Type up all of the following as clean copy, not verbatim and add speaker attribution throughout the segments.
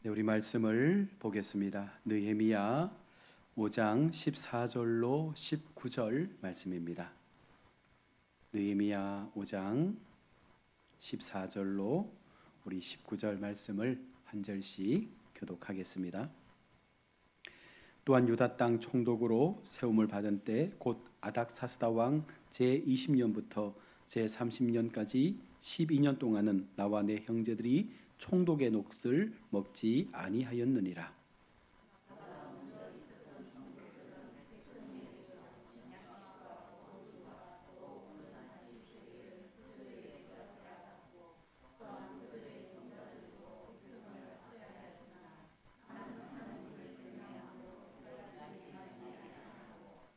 Speaker 1: 네, 우리 말씀을 보겠습니다. 느헤미야 5장 14절로 19절 말씀입니다. 느헤미야 5장 14절로 우리 19절 말씀을 한 절씩 교독하겠습니다. 또한 유다 땅 총독으로 세움을 받은 때 곧 아닥사스다 왕 제20년부터 제30년까지 12년 동안은 나와 내 형제들이 총독의 몫을 먹지 아니하였느니라.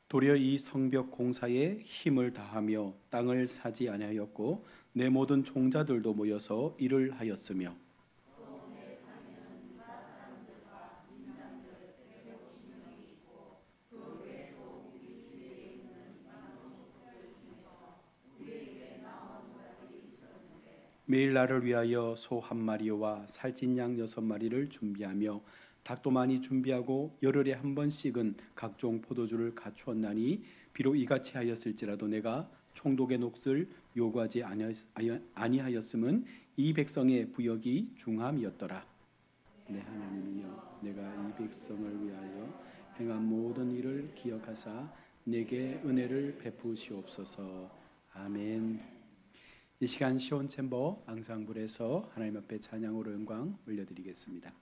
Speaker 1: 도리어 이 성벽 공사에 힘을 다하며 땅을 사지 아니하였고 내 모든 종자들도 모여서 일을 하였으며 매일 나를 위하여 소 한 마리와 살찐 양 6마리를 준비하며 닭도 많이 준비하고 열흘에 한 번씩은 각종 포도주를 갖추었나니 비록 이같이 하였을지라도 내가 총독의 몫을 요구하지 아니하였음은 이 백성의 부역이 중함이었더라. 내 하나님이여, 내가 이 백성을 위하여 행한 모든 일을 기억하사 내게 은혜를 베푸시옵소서. 아멘. 이 시간 시온 챔버 앙상블에서 하나님 앞에 찬양으로 영광 올려드리겠습니다.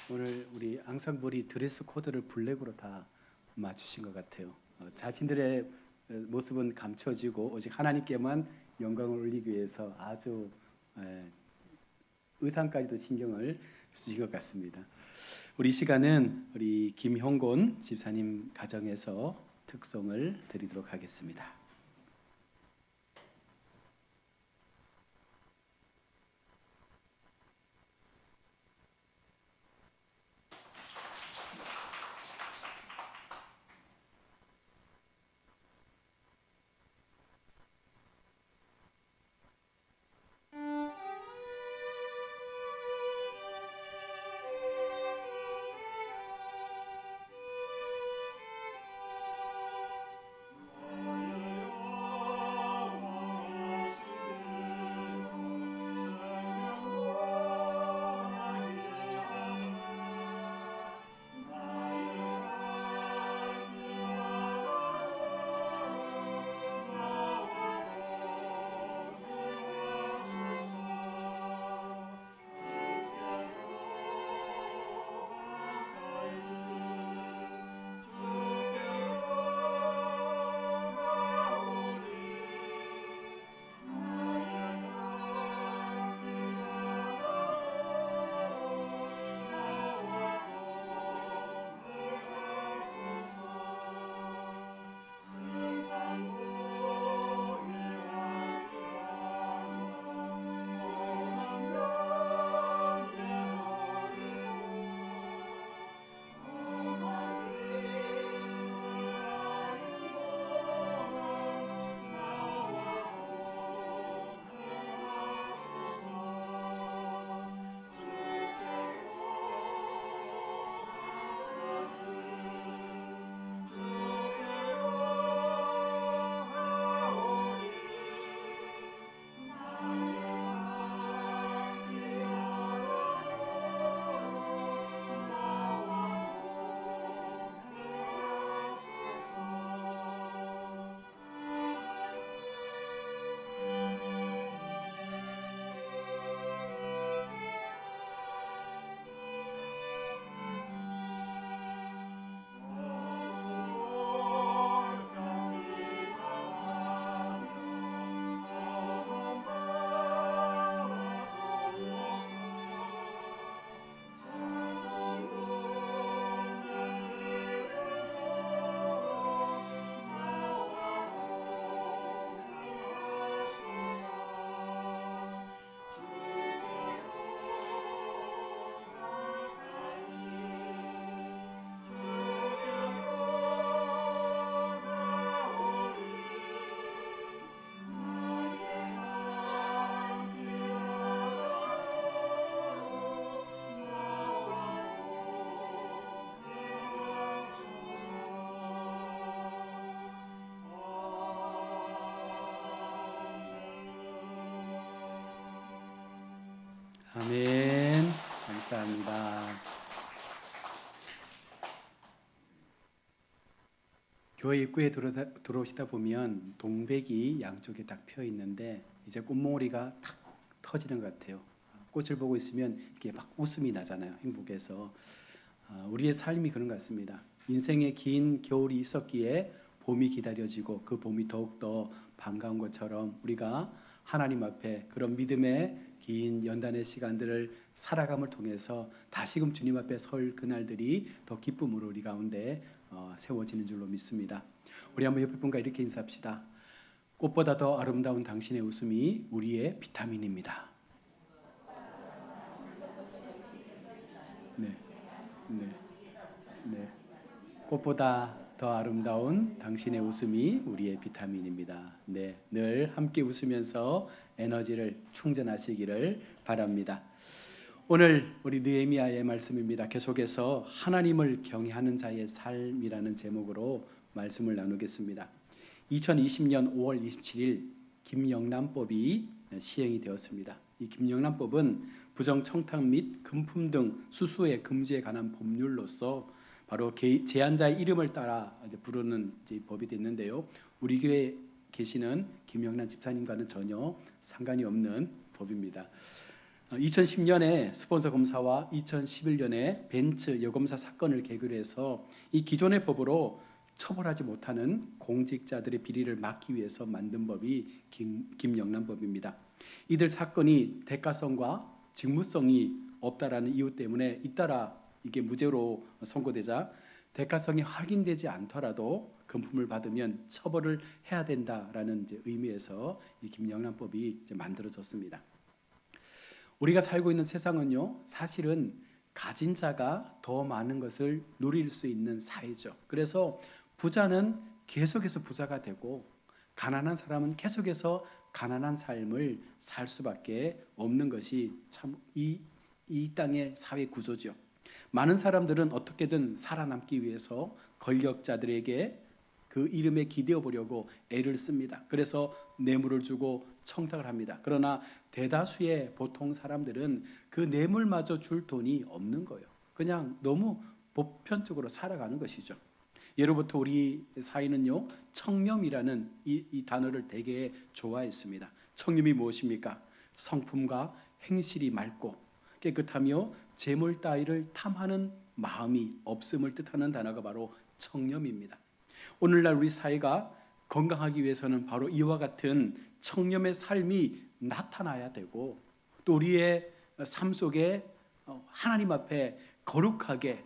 Speaker 1: 오늘 우리 앙상블이 드레스 코드를 블랙으로 다 맞추신 것 같아요. 자신들의 모습은 감춰지고 오직 하나님께만 영광을 올리기 위해서 아주 의상까지도 신경을 쓰신 것 같습니다. 우리 이 시간은 우리 김형곤 집사님 가정에서 특송을 드리도록 하겠습니다. 아멘. 감사합니다. 교회 입구에 들어오시다 보면 동백이 양쪽에 딱 피어 있는데 이제 꽃몽오리가 탁 터지는 것 같아요. 꽃을 보고 있으면 이게 막 웃음이 나잖아요. 행복해서. 우리의 삶이 그런 것 같습니다. 인생의 긴 겨울이 있었기에 봄이 기다려지고 그 봄이 더욱더 반가운 것처럼 우리가 하나님 앞에 그런 믿음의 긴 연단의 시간들을 살아감을 통해서 다시금 주님 앞에 설 그날들이 더 기쁨으로 우리 가운데 세워지는 줄로 믿습니다. 우리 한번 옆에 분과 이렇게 인사합시다. 꽃보다 더 아름다운 당신의 웃음이 우리의 비타민입니다. 네, 네, 네. 꽃보다 더 아름다운 당신의 웃음이 우리의 비타민입니다. 네, 늘 함께 웃으면서 에너지를 충전하시기를 바랍니다. 오늘 우리 느헤미야의 말씀입니다. 계속해서 하나님을 경외하는 자의 삶이라는 제목으로 말씀을 나누겠습니다. 2020년 5월 27일 김영란법이 시행이 되었습니다. 이 김영란법은 부정청탁 및 금품 등 수수의 금지에 관한 법률로서 바로 제한자의 이름을 따라 부르는 법이 됐는데요. 우리 교회에 계시는 김영란 집사님과는 전혀 상관이 없는 법입니다. 2010년에 스폰서 검사와 2011년에 벤츠 여검사 사건을 계기로 해서 이 기존의 법으로 처벌하지 못하는 공직자들의 비리를 막기 위해서 만든 법이 김영란법입니다. 이들 사건이 대가성과 직무성이 없다라는 이유 때문에 잇따라 이게 무죄로 선고되자 대가성이 확인되지 않더라도 금품을 받으면 처벌을 해야 된다라는 의미에서 이 김영란법이 만들어졌습니다. 우리가 살고 있는 세상은요, 사실은 가진 자가 더 많은 것을 누릴 수 있는 사회죠. 그래서 부자는 계속해서 부자가 되고 가난한 사람은 계속해서 가난한 삶을 살 수밖에 없는 것이 참 이 땅의 사회 구조죠. 많은 사람들은 어떻게든 살아남기 위해서 권력자들에게 그 이름에 기대어 보려고 애를 씁니다. 그래서 뇌물을 주고 청탁을 합니다. 그러나 대다수의 보통 사람들은 그 뇌물마저 줄 돈이 없는 거예요. 그냥 너무 보편적으로 살아가는 것이죠. 예로부터 우리 사회는요, 청렴이라는 이 단어를 되게 좋아했습니다. 청렴이 무엇입니까? 성품과 행실이 맑고 깨끗하며 재물 따위를 탐하는 마음이 없음을 뜻하는 단어가 바로 청렴입니다. 오늘날 우리 사회가 건강하기 위해서는 바로 이와 같은 청렴의 삶이 나타나야 되고, 또 우리의 삶 속에 하나님 앞에 거룩하게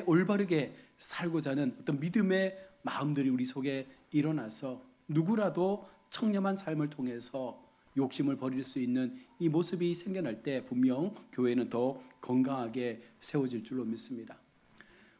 Speaker 1: 올바르게 살고자 하는 어떤 믿음의 마음들이 우리 속에 일어나서 누구라도 청렴한 삶을 통해서 욕심을 버릴 수 있는 이 모습이 생겨날 때 분명 교회는 더 건강하게 세워질 줄로 믿습니다.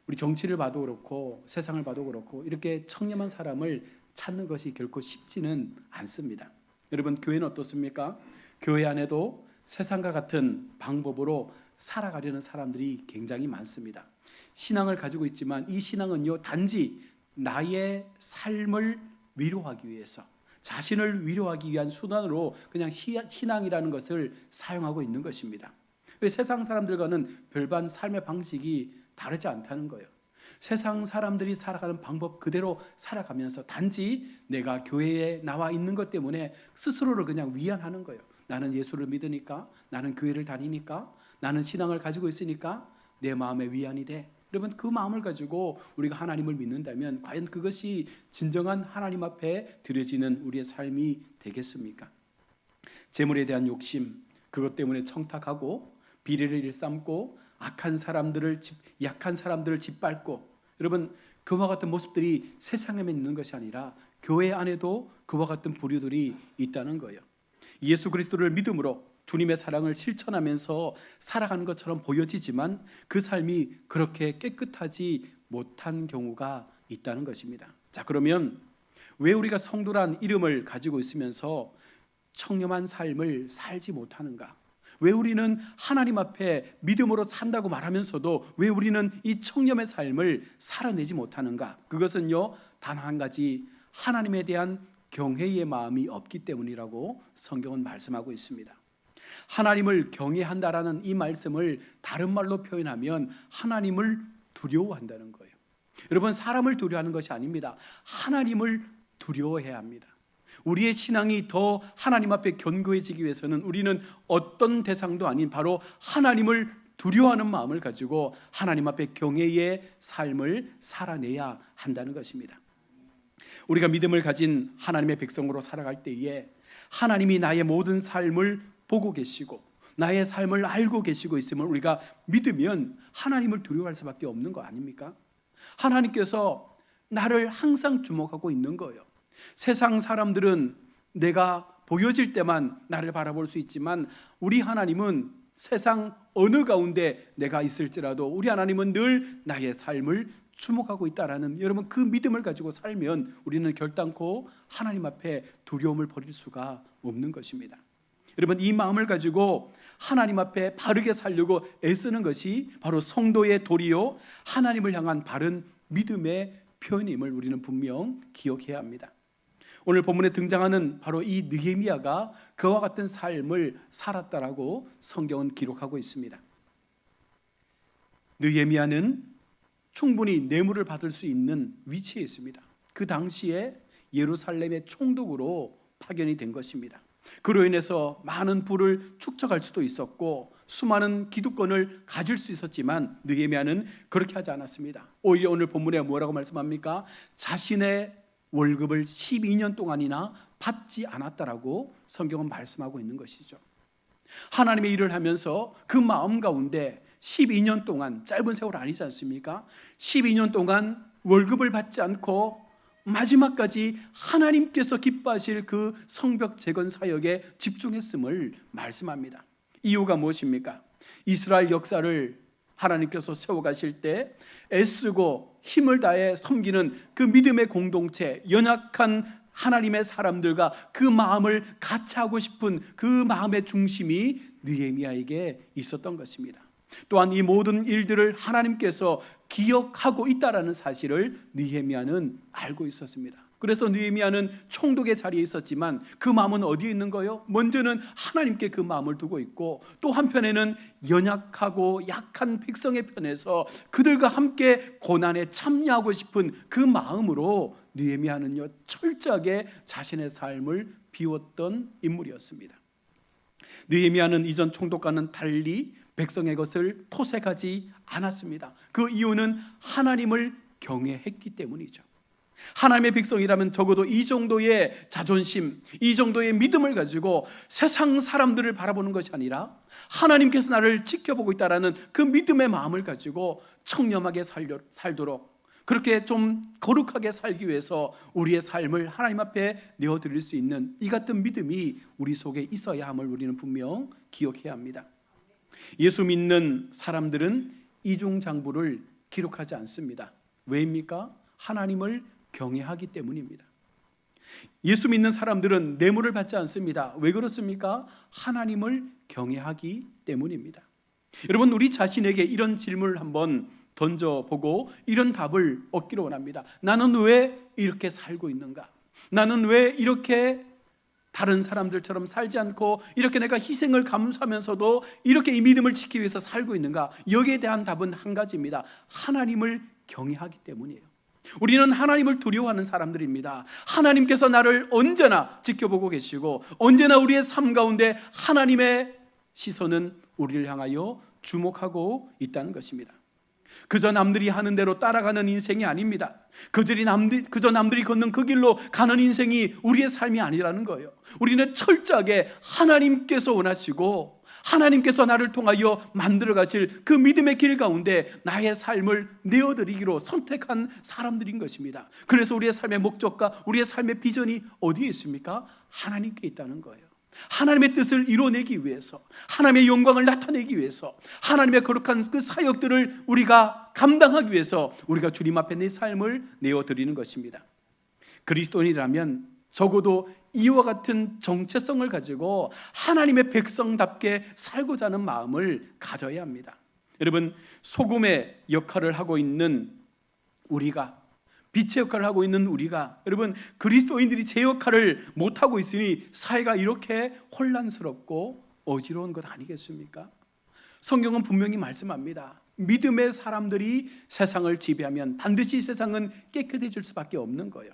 Speaker 1: 우리 정치를 봐도 그렇고 세상을 봐도 그렇고 이렇게 청렴한 사람을 찾는 것이 결코 쉽지는 않습니다. 여러분, 교회는 어떻습니까? 교회 안에도 세상과 같은 방법으로 살아가려는 사람들이 굉장히 많습니다. 신앙을 가지고 있지만 이 신앙은요, 단지 나의 삶을 위로하기 위해서, 자신을 위로하기 위한 수단으로 그냥 신앙이라는 것을 사용하고 있는 것입니다. 세상 사람들과는 별반 삶의 방식이 다르지 않다는 거예요. 세상 사람들이 살아가는 방법 그대로 살아가면서 단지 내가 교회에 나와 있는 것 때문에 스스로를 그냥 위안하는 거예요. 나는 예수를 믿으니까, 나는 교회를 다니니까, 나는 신앙을 가지고 있으니까 내 마음에 위안이 돼. 여러분, 그 마음을 가지고 우리가 하나님을 믿는다면 과연 그것이 진정한 하나님 앞에 드려지는 우리의 삶이 되겠습니까? 재물에 대한 욕심, 그것 때문에 청탁하고 비리를 일삼고 약한 사람들을 짓밟고, 여러분, 그와 같은 모습들이 세상에 있는 것이 아니라 교회 안에도 그와 같은 부류들이 있다는 거예요. 예수 그리스도를 믿음으로 주님의 사랑을 실천하면서 살아가는 것처럼 보여지지만 그 삶이 그렇게 깨끗하지 못한 경우가 있다는 것입니다. 자, 그러면 왜 우리가 성도란 이름을 가지고 있으면서 청렴한 삶을 살지 못하는가? 왜 우리는 하나님 앞에 믿음으로 산다고 말하면서도 왜 우리는 이 청렴의 삶을 살아내지 못하는가? 그것은요, 단 한 가지, 하나님에 대한 경외의 마음이 없기 때문이라고 성경은 말씀하고 있습니다. 하나님을 경외한다라는 이 말씀을 다른 말로 표현하면 하나님을 두려워한다는 거예요. 여러분, 사람을 두려워하는 것이 아닙니다. 하나님을 두려워해야 합니다. 우리의 신앙이 더 하나님 앞에 견고해지기 위해서는 우리는 어떤 대상도 아닌 바로 하나님을 두려워하는 마음을 가지고 하나님 앞에 경외의 삶을 살아내야 한다는 것입니다. 우리가 믿음을 가진 하나님의 백성으로 살아갈 때에 하나님이 나의 모든 삶을 보고 계시고 나의 삶을 알고 계시고 있음을 우리가 믿으면 하나님을 두려워할 수밖에 없는 거 아닙니까? 하나님께서 나를 항상 주목하고 있는 거예요. 세상 사람들은 내가 보여질 때만 나를 바라볼 수 있지만 우리 하나님은 세상 어느 가운데 내가 있을지라도 우리 하나님은 늘 나의 삶을 주목하고 있다라는, 여러분, 그 믿음을 가지고 살면 우리는 결단코 하나님 앞에 두려움을 버릴 수가 없는 것입니다. 여러분, 이 마음을 가지고 하나님 앞에 바르게 살려고 애쓰는 것이 바로 성도의 도리요 하나님을 향한 바른 믿음의 표현임을 우리는 분명 기억해야 합니다. 오늘 본문에 등장하는 바로 이 느헤미야가 그와 같은 삶을 살았다라고 성경은 기록하고 있습니다. 느헤미야는 충분히 뇌물을 받을 수 있는 위치에 있습니다. 그 당시에 예루살렘의 총독으로 파견이 된 것입니다. 그로 인해서 많은 부를 축적할 수도 있었고 수많은 기득권을 가질 수 있었지만 느헤미야는 그렇게 하지 않았습니다. 오히려 오늘 본문에 뭐라고 말씀합니까? 자신의 월급을 12년 동안이나 받지 않았다라고 성경은 말씀하고 있는 것이죠. 하나님의 일을 하면서 그 마음 가운데 12년 동안, 짧은 세월 아니지 않습니까? 12년 동안 월급을 받지 않고 마지막까지 하나님께서 기뻐하실 그 성벽 재건 사역에 집중했음을 말씀합니다. 이유가 무엇입니까? 이스라엘 역사를 하나님께서 세워가실 때 애쓰고 힘을 다해 섬기는 그 믿음의 공동체, 연약한 하나님의 사람들과 그 마음을 같이 하고 싶은 그 마음의 중심이 느헤미야에게 있었던 것입니다. 또한 이 모든 일들을 하나님께서 기억하고 있다라는 사실을 느헤미야는 알고 있었습니다. 그래서 느헤미야는 총독의 자리에 있었지만 그 마음은 어디에 있는 거예요? 먼저는 하나님께 그 마음을 두고 있고, 또 한편에는 연약하고 약한 백성의 편에서 그들과 함께 고난에 참여하고 싶은 그 마음으로 느헤미야는요 철저하게 자신의 삶을 비웠던 인물이었습니다. 느헤미야는 이전 총독과는 달리 백성의 것을 토색하지 않았습니다. 그 이유는 하나님을 경외했기 때문이죠. 하나님의 백성이라면 적어도 이 정도의 자존심, 이 정도의 믿음을 가지고 세상 사람들을 바라보는 것이 아니라 하나님께서 나를 지켜보고 있다라는 그 믿음의 마음을 가지고 청렴하게 살도록, 그렇게 좀 거룩하게 살기 위해서 우리의 삶을 하나님 앞에 내어드릴 수 있는 이 같은 믿음이 우리 속에 있어야 함을 우리는 분명 기억해야 합니다. 예수 믿는 사람들은 이중장부를 기록하지 않습니다. 왜입니까? 하나님을 경외하기 때문입니다. 예수 믿는 사람들은 뇌물을 받지 않습니다. 왜 그렇습니까? 하나님을 경외하기 때문입니다. 여러분, 우리 자신에게 이런 질문을 한번 던져보고 이런 답을 얻기를 원합니다. 나는 왜 이렇게 살고 있는가? 나는 왜 이렇게 다른 사람들처럼 살지 않고 이렇게 내가 희생을 감수하면서도 이렇게 이 믿음을 지키기 위해서 살고 있는가? 여기에 대한 답은 한 가지입니다. 하나님을 경외하기 때문이에요. 우리는 하나님을 두려워하는 사람들입니다. 하나님께서 나를 언제나 지켜보고 계시고 언제나 우리의 삶 가운데 하나님의 시선은 우리를 향하여 주목하고 있다는 것입니다. 그저 남들이 하는 대로 따라가는 인생이 아닙니다. 그저 남들이 걷는 그 길로 가는 인생이 우리의 삶이 아니라는 거예요. 우리는 철저하게 하나님께서 원하시고 하나님께서 나를 통하여 만들어 가실 그 믿음의 길 가운데 나의 삶을 내어드리기로 선택한 사람들인 것입니다. 그래서 우리의 삶의 목적과 우리의 삶의 비전이 어디에 있습니까? 하나님께 있다는 거예요. 하나님의 뜻을 이뤄내기 위해서, 하나님의 영광을 나타내기 위해서, 하나님의 거룩한 그 사역들을 우리가 감당하기 위해서 우리가 주님 앞에 내 삶을 내어드리는 것입니다. 그리스도인이라면 적어도 이와 같은 정체성을 가지고 하나님의 백성답게 살고자 하는 마음을 가져야 합니다. 여러분, 소금의 역할을 하고 있는 우리가, 빛의 역할을 하고 있는 우리가, 여러분, 그리스도인들이 제 역할을 못하고 있으니 사회가 이렇게 혼란스럽고 어지러운 것 아니겠습니까? 성경은 분명히 말씀합니다. 믿음의 사람들이 세상을 지배하면 반드시 세상은 깨끗해질 수밖에 없는 거예요.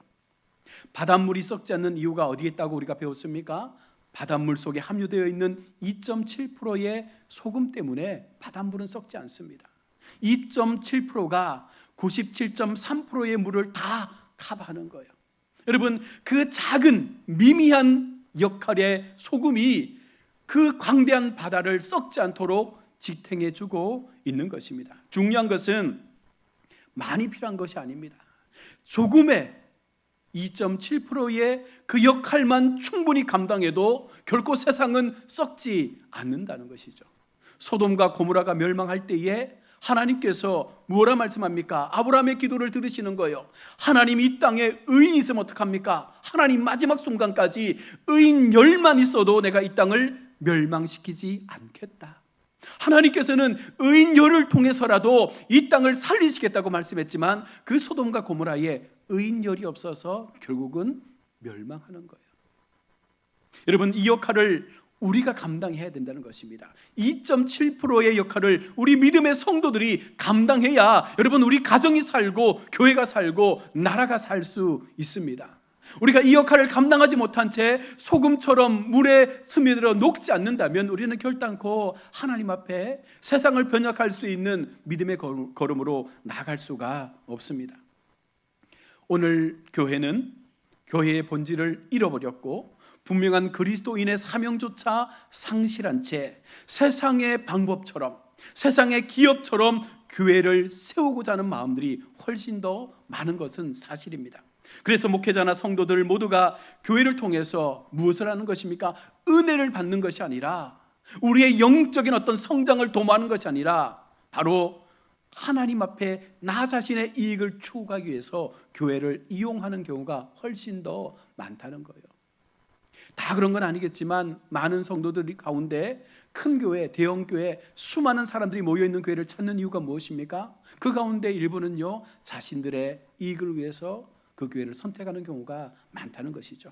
Speaker 1: 바닷물이 썩지 않는 이유가 어디에 있다고 우리가 배웠습니까? 바닷물 속에 함유되어 있는 2.7%의 소금 때문에 바닷물은 썩지 않습니다. 2.7%가 97.3%의 물을 다 커버하는 거예요. 여러분, 그 작은 미미한 역할의 소금이 그 광대한 바다를 썩지 않도록 지탱해주고 있는 것입니다. 중요한 것은 많이 필요한 것이 아닙니다. 조금의 2.7%의 그 역할만 충분히 감당해도 결코 세상은 썩지 않는다는 것이죠. 소돔과 고모라가 멸망할 때에 하나님께서 뭐라 말씀합니까? 아브라함의 기도를 들으시는 거예요. 하나님, 이 땅에 의인이 있으면 어떡합니까? 하나님, 마지막 순간까지 의인 10만 있어도 내가 이 땅을 멸망시키지 않겠다. 하나님께서는 의인 10을 통해서라도 이 땅을 살리시겠다고 말씀했지만 그 소돔과 고모라에 의인 10이 없어서 결국은 멸망하는 거예요. 여러분, 이 역할을 우리가 감당해야 된다는 것입니다. 2.7%의 역할을 우리 믿음의 성도들이 감당해야 여러분, 우리 가정이 살고 교회가 살고 나라가 살 수 있습니다. 우리가 이 역할을 감당하지 못한 채 소금처럼 물에 스며들어 녹지 않는다면 우리는 결단코 하나님 앞에 세상을 변혁할 수 있는 믿음의 걸음으로 나아갈 수가 없습니다. 오늘 교회는 교회의 본질을 잃어버렸고 분명한 그리스도인의 사명조차 상실한 채 세상의 방법처럼, 세상의 기업처럼 교회를 세우고자 하는 마음들이 훨씬 더 많은 것은 사실입니다. 그래서 목회자나 성도들 모두가 교회를 통해서 무엇을 하는 것입니까? 은혜를 받는 것이 아니라, 우리의 영적인 어떤 성장을 도모하는 것이 아니라 바로 하나님 앞에 나 자신의 이익을 추구하기 위해서 교회를 이용하는 경우가 훨씬 더 많다는 거예요. 다 그런 건 아니겠지만 많은 성도들 가운데 큰 교회, 대형 교회, 수많은 사람들이 모여있는 교회를 찾는 이유가 무엇입니까? 그 가운데 일부는요, 자신들의 이익을 위해서 그 교회를 선택하는 경우가 많다는 것이죠.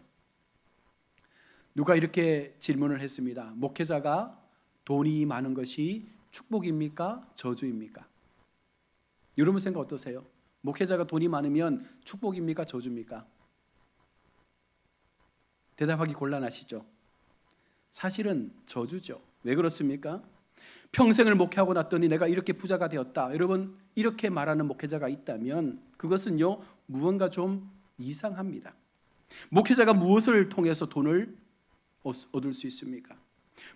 Speaker 1: 누가 이렇게 질문을 했습니다. 목회자가 돈이 많은 것이 축복입니까? 저주입니까? 여러분 생각 어떠세요? 목회자가 돈이 많으면 축복입니까? 저주입니까? 대답하기 곤란하시죠? 사실은 저주죠. 왜 그렇습니까? 평생을 목회하고 났더니 내가 이렇게 부자가 되었다. 여러분, 이렇게 말하는 목회자가 있다면 그것은요, 무언가 좀 이상합니다. 목회자가 무엇을 통해서 돈을 얻을 수 있습니까?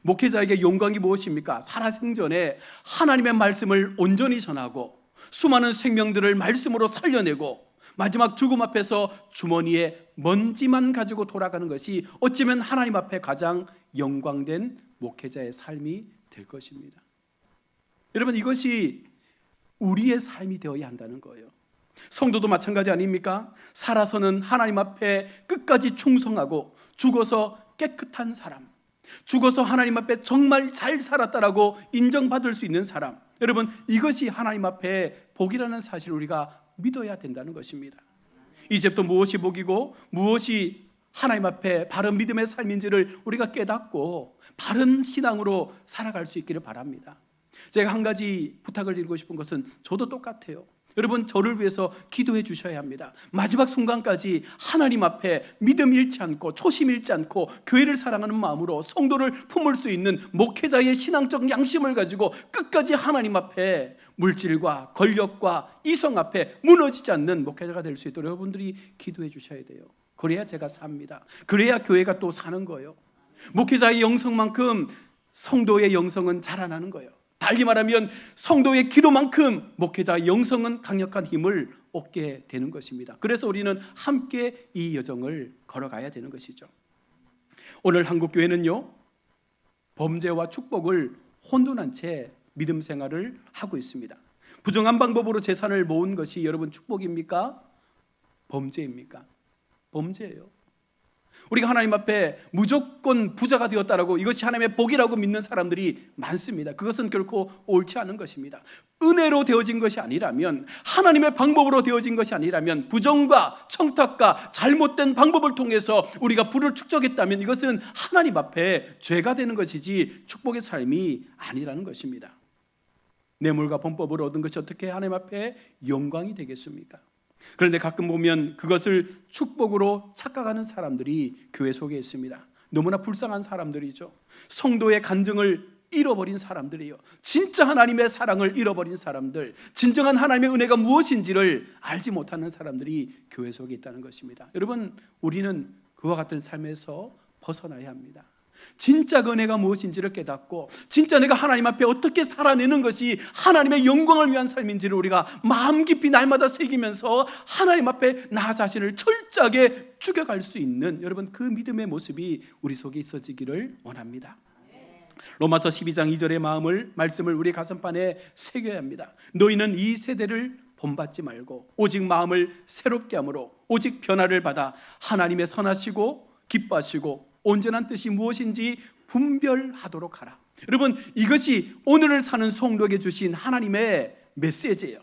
Speaker 1: 목회자에게 영광이 무엇입니까? 살아생전에 하나님의 말씀을 온전히 전하고 수많은 생명들을 말씀으로 살려내고 마지막 죽음 앞에서 주머니에 먼지만 가지고 돌아가는 것이 어쩌면 하나님 앞에 가장 영광된 목회자의 삶이 될 것입니다. 여러분, 이것이 우리의 삶이 되어야 한다는 거예요. 성도도 마찬가지 아닙니까? 살아서는 하나님 앞에 끝까지 충성하고 죽어서 깨끗한 사람, 죽어서 하나님 앞에 정말 잘 살았다라고 인정받을 수 있는 사람, 여러분, 이것이 하나님 앞에 복이라는 사실을 우리가 믿어야 된다는 것입니다. 이제부터 무엇이 복이고 무엇이 하나님 앞에 바른 믿음의 삶인지를 우리가 깨닫고 바른 신앙으로 살아갈 수 있기를 바랍니다. 제가 한 가지 부탁을 드리고 싶은 것은, 저도 똑같아요. 여러분, 저를 위해서 기도해 주셔야 합니다. 마지막 순간까지 하나님 앞에 믿음 잃지 않고 초심 잃지 않고 교회를 사랑하는 마음으로 성도를 품을 수 있는 목회자의 신앙적 양심을 가지고 끝까지 하나님 앞에 물질과 권력과 이성 앞에 무너지지 않는 목회자가 될 수 있도록 여러분들이 기도해 주셔야 돼요. 그래야 제가 삽니다. 그래야 교회가 또 사는 거예요. 목회자의 영성만큼 성도의 영성은 자라나는 거예요. 달리 말하면 성도의 기도만큼 목회자의 영성은 강력한 힘을 얻게 되는 것입니다. 그래서 우리는 함께 이 여정을 걸어가야 되는 것이죠. 오늘 한국교회는요, 범죄와 축복을 혼돈한 채 믿음 생활을 하고 있습니다. 부정한 방법으로 재산을 모은 것이 여러분 축복입니까? 범죄입니까? 범죄예요. 우리가 하나님 앞에 무조건 부자가 되었다라고 이것이 하나님의 복이라고 믿는 사람들이 많습니다. 그것은 결코 옳지 않은 것입니다. 은혜로 되어진 것이 아니라면, 하나님의 방법으로 되어진 것이 아니라면, 부정과 청탁과 잘못된 방법을 통해서 우리가 부를 축적했다면 이것은 하나님 앞에 죄가 되는 것이지 축복의 삶이 아니라는 것입니다. 뇌물과 범법으로 얻은 것이 어떻게 하나님 앞에 영광이 되겠습니까? 그런데 가끔 보면 그것을 축복으로 착각하는 사람들이 교회 속에 있습니다. 너무나 불쌍한 사람들이죠. 성도의 간증을 잃어버린 사람들이에요. 진짜 하나님의 사랑을 잃어버린 사람들, 진정한 하나님의 은혜가 무엇인지를 알지 못하는 사람들이 교회 속에 있다는 것입니다. 여러분, 우리는 그와 같은 삶에서 벗어나야 합니다. 진짜 그 은혜가 무엇인지를 깨닫고 진짜 내가 하나님 앞에 어떻게 살아내는 것이 하나님의 영광을 위한 삶인지를 우리가 마음 깊이 날마다 새기면서 하나님 앞에 나 자신을 철저하게 죽여갈 수 있는 여러분, 그 믿음의 모습이 우리 속에 있어지기를 원합니다. 로마서 12장 2절의 말씀을 우리 가슴판에 새겨야 합니다. 너희는 이 세대를 본받지 말고 오직 마음을 새롭게 함으로 오직 변화를 받아 하나님의 선하시고 기뻐하시고 온전한 뜻이 무엇인지 분별하도록 하라. 여러분, 이것이 오늘을 사는 성도에게 주신 하나님의 메시지예요.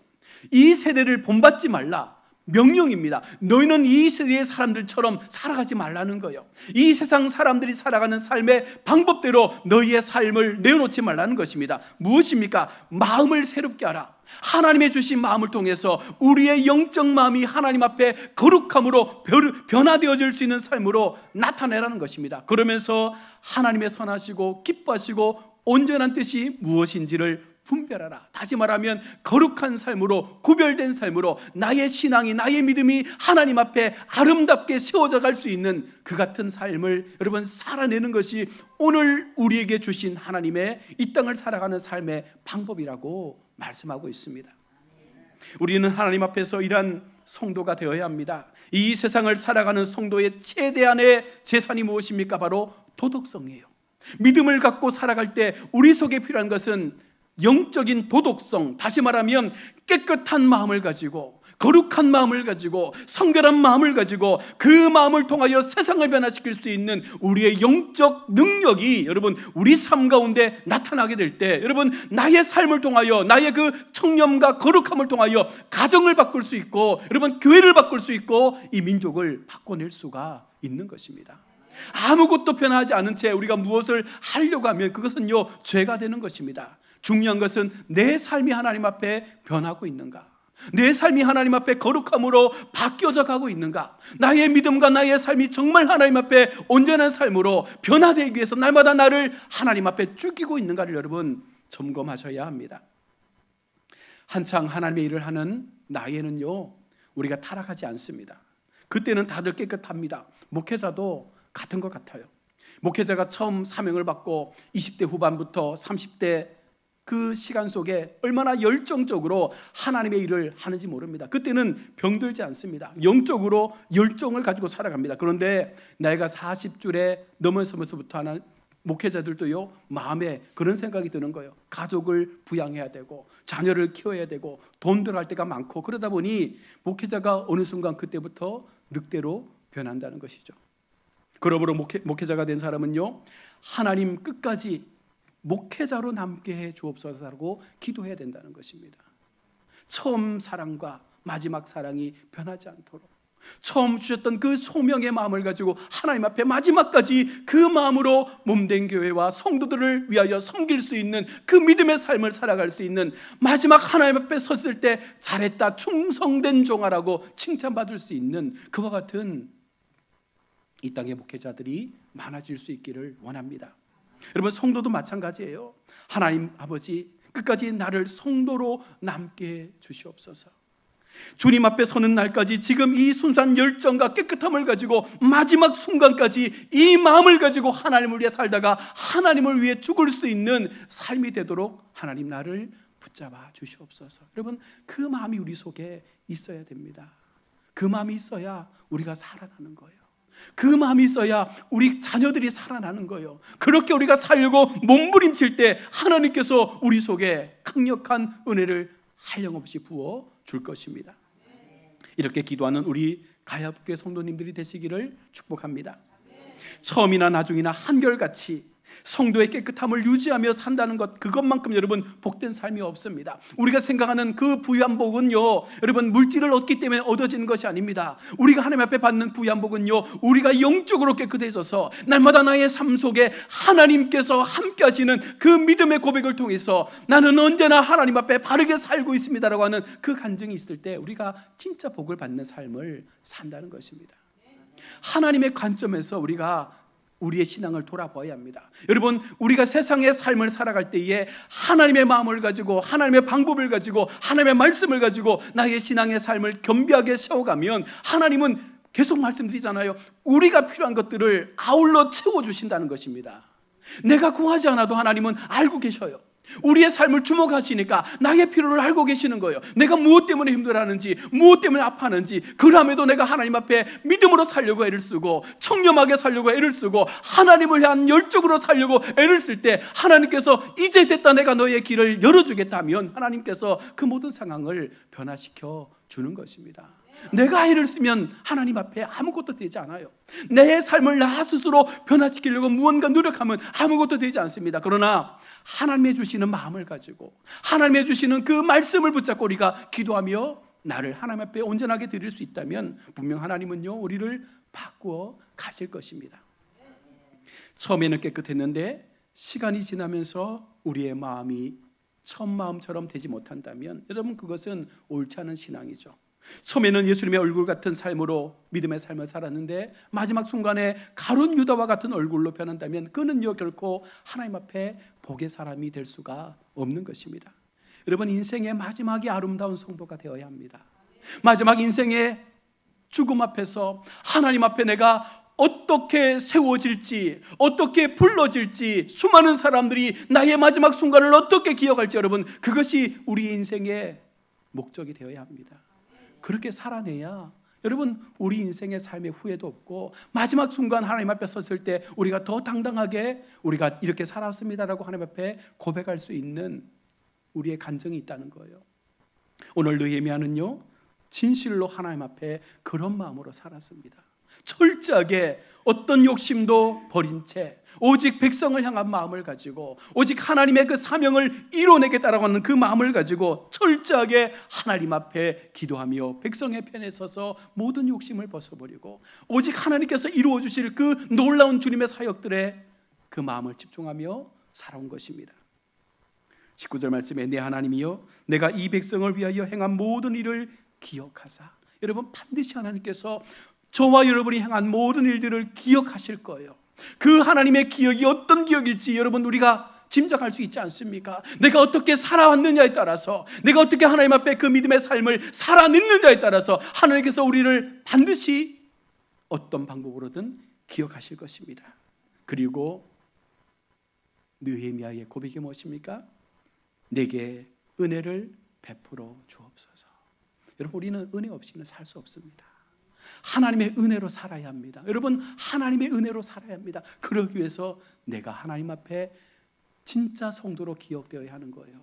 Speaker 1: 이 세대를 본받지 말라, 명령입니다. 너희는 이 세대의 사람들처럼 살아가지 말라는 거예요. 이 세상 사람들이 살아가는 삶의 방법대로 너희의 삶을 내어놓지 말라는 것입니다. 무엇입니까? 마음을 새롭게 하라. 하나님의 주신 마음을 통해서 우리의 영적 마음이 하나님 앞에 거룩함으로 변화되어질 수 있는 삶으로 나타내라는 것입니다. 그러면서 하나님의 선하시고 기뻐하시고 온전한 뜻이 무엇인지를 분별하라. 다시 말하면 거룩한 삶으로, 구별된 삶으로 나의 신앙이, 나의 믿음이 하나님 앞에 아름답게 세워져 갈 수 있는 그 같은 삶을 여러분 살아내는 것이 오늘 우리에게 주신 하나님의 이 땅을 살아가는 삶의 방법이라고 말씀하고 있습니다. 우리는 하나님 앞에서 이러한 성도가 되어야 합니다. 이 세상을 살아가는 성도의 최대한의 재산이 무엇입니까? 바로 도덕성이에요. 믿음을 갖고 살아갈 때 우리 속에 필요한 것은 영적인 도덕성, 다시 말하면 깨끗한 마음을 가지고, 거룩한 마음을 가지고, 성결한 마음을 가지고 그 마음을 통하여 세상을 변화시킬 수 있는 우리의 영적 능력이 여러분 우리 삶 가운데 나타나게 될 때, 여러분 나의 삶을 통하여, 나의 그 청렴과 거룩함을 통하여 가정을 바꿀 수 있고, 여러분 교회를 바꿀 수 있고, 이 민족을 바꿔낼 수가 있는 것입니다. 아무것도 변하지 않은 채 우리가 무엇을 하려고 하면 그것은요 죄가 되는 것입니다. 중요한 것은 내 삶이 하나님 앞에 변하고 있는가, 내 삶이 하나님 앞에 거룩함으로 바뀌어져 가고 있는가, 나의 믿음과 나의 삶이 정말 하나님 앞에 온전한 삶으로 변화되기 위해서 날마다 나를 하나님 앞에 죽이고 있는가를 여러분 점검하셔야 합니다. 한창 하나님의 일을 하는 나이에는요 우리가 타락하지 않습니다. 그때는 다들 깨끗합니다. 목회자도 같은 것 같아요. 목회자가 처음 사명을 받고 20대 후반부터 30대 그 시간 속에 얼마나 열정적으로 하나님의 일을 하는지 모릅니다. 그때는 병들지 않습니다. 영적으로 열정을 가지고 살아갑니다. 그런데 나이가 40줄에 넘어서면서부터 하는 목회자들도요 마음에 그런 생각이 드는 거예요. 가족을 부양해야 되고 자녀를 키워야 되고 돈 들어갈 때가 많고, 그러다 보니 목회자가 어느 순간 그때부터 늑대로 변한다는 것이죠. 그러므로 목회자가 된 사람은요 하나님 끝까지 목회자로 남게 해 주옵소서라고 기도해야 된다는 것입니다. 처음 사랑과 마지막 사랑이 변하지 않도록 처음 주셨던 그 소명의 마음을 가지고 하나님 앞에 마지막까지 그 마음으로 몸된 교회와 성도들을 위하여 섬길 수 있는 그 믿음의 삶을 살아갈 수 있는, 마지막 하나님 앞에 섰을 때 잘했다 충성된 종아라고 칭찬받을 수 있는 그와 같은 이 땅의 목회자들이 많아질 수 있기를 원합니다. 여러분 성도도 마찬가지예요. 하나님 아버지 끝까지 나를 성도로 남게 해 주시옵소서. 주님 앞에 서는 날까지 지금 이 순수한 열정과 깨끗함을 가지고 마지막 순간까지 이 마음을 가지고 하나님을 위해 살다가 하나님을 위해 죽을 수 있는 삶이 되도록 하나님 나를 붙잡아 주시옵소서. 여러분 그 마음이 우리 속에 있어야 됩니다. 그 마음이 있어야 우리가 살아나는 거예요. 그 마음이 있어야 우리 자녀들이 살아나는 거예요. 그렇게 우리가 살려고 몸부림칠 때 하나님께서 우리 속에 강력한 은혜를 한량없이 부어 줄 것입니다. 이렇게 기도하는 우리 가야교회 성도님들이 되시기를 축복합니다. 처음이나 나중이나 한결같이 성도의 깨끗함을 유지하며 산다는 것, 그것만큼 여러분 복된 삶이 없습니다. 우리가 생각하는 그 부유한 복은요 여러분 물질을 얻기 때문에 얻어지는 것이 아닙니다. 우리가 하나님 앞에 받는 부유한 복은요 우리가 영적으로 깨끗해져서 날마다 나의 삶 속에 하나님께서 함께 하시는 그 믿음의 고백을 통해서 나는 언제나 하나님 앞에 바르게 살고 있습니다라고 하는 그 간증이 있을 때 우리가 진짜 복을 받는 삶을 산다는 것입니다. 하나님의 관점에서 우리가 우리의 신앙을 돌아봐야 합니다. 여러분 우리가 세상의 삶을 살아갈 때에 하나님의 마음을 가지고 하나님의 방법을 가지고 하나님의 말씀을 가지고 나의 신앙의 삶을 겸비하게 세워가면 하나님은 계속 말씀드리잖아요. 우리가 필요한 것들을 아울러 채워주신다는 것입니다. 내가 구하지 않아도 하나님은 알고 계셔요. 우리의 삶을 주목하시니까 나의 필요를 알고 계시는 거예요. 내가 무엇 때문에 힘들어하는지, 무엇 때문에 아파하는지, 그럼에도 내가 하나님 앞에 믿음으로 살려고 애를 쓰고 청렴하게 살려고 애를 쓰고 하나님을 향한 열정으로 살려고 애를 쓸 때 하나님께서 이제 됐다 내가 너의 길을 열어주겠다 하면 하나님께서 그 모든 상황을 변화시켜 주는 것입니다. 내가 애를 쓰면 하나님 앞에 아무것도 되지 않아요. 내 삶을 나 스스로 변화시키려고 무언가 노력하면 아무것도 되지 않습니다. 그러나 하나님의 주시는 마음을 가지고 하나님의 주시는 그 말씀을 붙잡고 우리가 기도하며 나를 하나님 앞에 온전하게 드릴 수 있다면 분명 하나님은요 우리를 바꾸어 가실 것입니다. 처음에는 깨끗했는데 시간이 지나면서 우리의 마음이 첫 마음처럼 되지 못한다면 여러분 그것은 옳지 않은 신앙이죠. 처음에는 예수님의 얼굴 같은 삶으로 믿음의 삶을 살았는데 마지막 순간에 가룟 유다와 같은 얼굴로 변한다면 그는요 결코 하나님 앞에 복의 사람이 될 수가 없는 것입니다. 여러분 인생의 마지막이 아름다운 성도가 되어야 합니다. 마지막 인생의 죽음 앞에서 하나님 앞에 내가 어떻게 세워질지, 어떻게 불러질지, 수많은 사람들이 나의 마지막 순간을 어떻게 기억할지 여러분 그것이 우리 인생의 목적이 되어야 합니다. 그렇게 살아내야 여러분 우리 인생의 삶의 후회도 없고 마지막 순간 하나님 앞에 섰을 때 우리가 더 당당하게 우리가 이렇게 살았습니다라고 하나님 앞에 고백할 수 있는 우리의 간증이 있다는 거예요. 오늘 느헤미야는요 진실로 하나님 앞에 그런 마음으로 살았습니다. 철저하게 어떤 욕심도 버린 채 오직 백성을 향한 마음을 가지고 오직 하나님의 그 사명을 이뤄내겠다라고 하는 그 마음을 가지고 철저하게 하나님 앞에 기도하며 백성의 편에 서서 모든 욕심을 벗어버리고 오직 하나님께서 이루어 주실 그 놀라운 주님의 사역들에 그 마음을 집중하며 살아온 것입니다. 19절 말씀에 내 하나님이여 내가 이 백성을 위하여 행한 모든 일을 기억하사. 여러분 반드시 하나님께서 저와 여러분이 행한 모든 일들을 기억하실 거예요. 그 하나님의 기억이 어떤 기억일지 여러분 우리가 짐작할 수 있지 않습니까? 내가 어떻게 살아왔느냐에 따라서 내가 어떻게 하나님 앞에 그 믿음의 삶을 살아냈느냐에 따라서 하나님께서 우리를 반드시 어떤 방법으로든 기억하실 것입니다. 그리고 느헤미야의 고백이 무엇입니까? 내게 은혜를 베풀어 주옵소서. 여러분 우리는 은혜 없이는 살 수 없습니다. 하나님의 은혜로 살아야 합니다. 여러분 하나님의 은혜로 살아야 합니다. 그러기 위해서 내가 하나님 앞에 진짜 성도로 기억되어야 하는 거예요.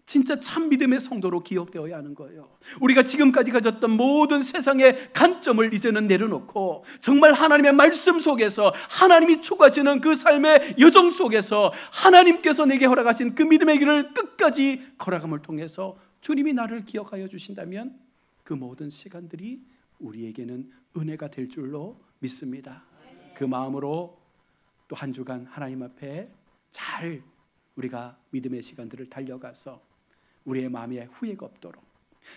Speaker 1: 진짜 참 믿음의 성도로 기억되어야 하는 거예요. 우리가 지금까지 가졌던 모든 세상의 관점을 이제는 내려놓고 정말 하나님의 말씀 속에서 하나님이 추구하시는 그 삶의 여정 속에서 하나님께서 내게 허락하신 그 믿음의 길을 끝까지 걸어감을 통해서 주님이 나를 기억하여 주신다면 그 모든 시간들이 우리에게는 은혜가 될 줄로 믿습니다. 그 마음으로 또 한 주간 하나님 앞에 잘 우리가 믿음의 시간들을 달려가서 우리의 마음에 후회가 없도록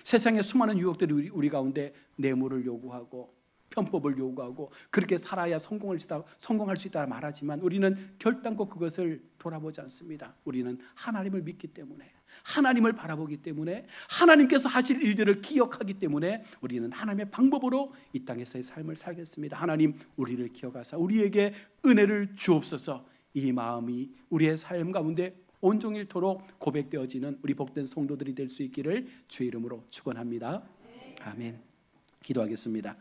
Speaker 1: 세상의 수많은 유혹들이 우리 가운데 뇌물을 요구하고 편법을 요구하고 그렇게 살아야 성공할 수 있다 말하지만 우리는 결단코 그것을 돌아보지 않습니다. 우리는 하나님을 믿기 때문에 하나님을 바라보기 때문에 하나님께서 하실 일들을 기억하기 때문에 우리는 하나님의 방법으로 이 땅에서의 삶을 살겠습니다. 하나님 우리를 기억하사 우리에게 은혜를 주옵소서. 이 마음이 우리의 삶 가운데 온종일토록 고백되어지는 우리 복된 성도들이 될 수 있기를 주의 이름으로 축원합니다. 아멘. 기도하겠습니다.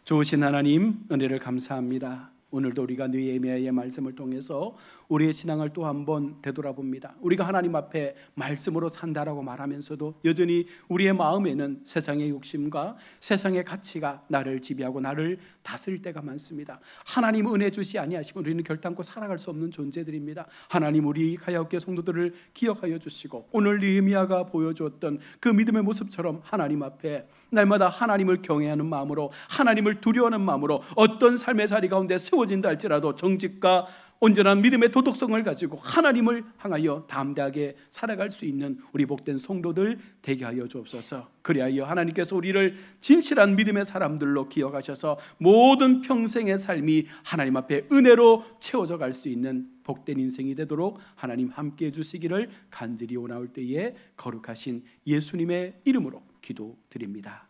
Speaker 1: 좋으신 하나님 은혜를 감사합니다. 오늘도 우리가 느헤미야의 말씀을 통해서 우리의 신앙을 또 한번 되돌아봅니다. 우리가 하나님 앞에 말씀으로 산다라고 말하면서도 여전히 우리의 마음에는 세상의 욕심과 세상의 가치가 나를 지배하고 나를 다스릴 때가 많습니다. 하나님 은혜 주시 아니하시면 우리는 결단코 살아갈 수 없는 존재들입니다. 하나님 우리 가야옥교 성도들을 기억하여 주시고 오늘 느헤미야가 보여주었던 그 믿음의 모습처럼 하나님 앞에 날마다 하나님을 경외하는 마음으로 하나님을 두려워하는 마음으로 어떤 삶의 자리 가운데 세워진다 할지라도 정직과 온전한 믿음의 도덕성을 가지고 하나님을 향하여 담대하게 살아갈 수 있는 우리 복된 성도들 되게 하여 주옵소서. 그리하여 하나님께서 우리를 진실한 믿음의 사람들로 기억하셔서 모든 평생의 삶이 하나님 앞에 은혜로 채워져 갈 수 있는 복된 인생이 되도록 하나님 함께해 주시기를 간절히 원하올 때에 거룩하신 예수님의 이름으로 기도드립니다.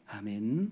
Speaker 1: 아멘.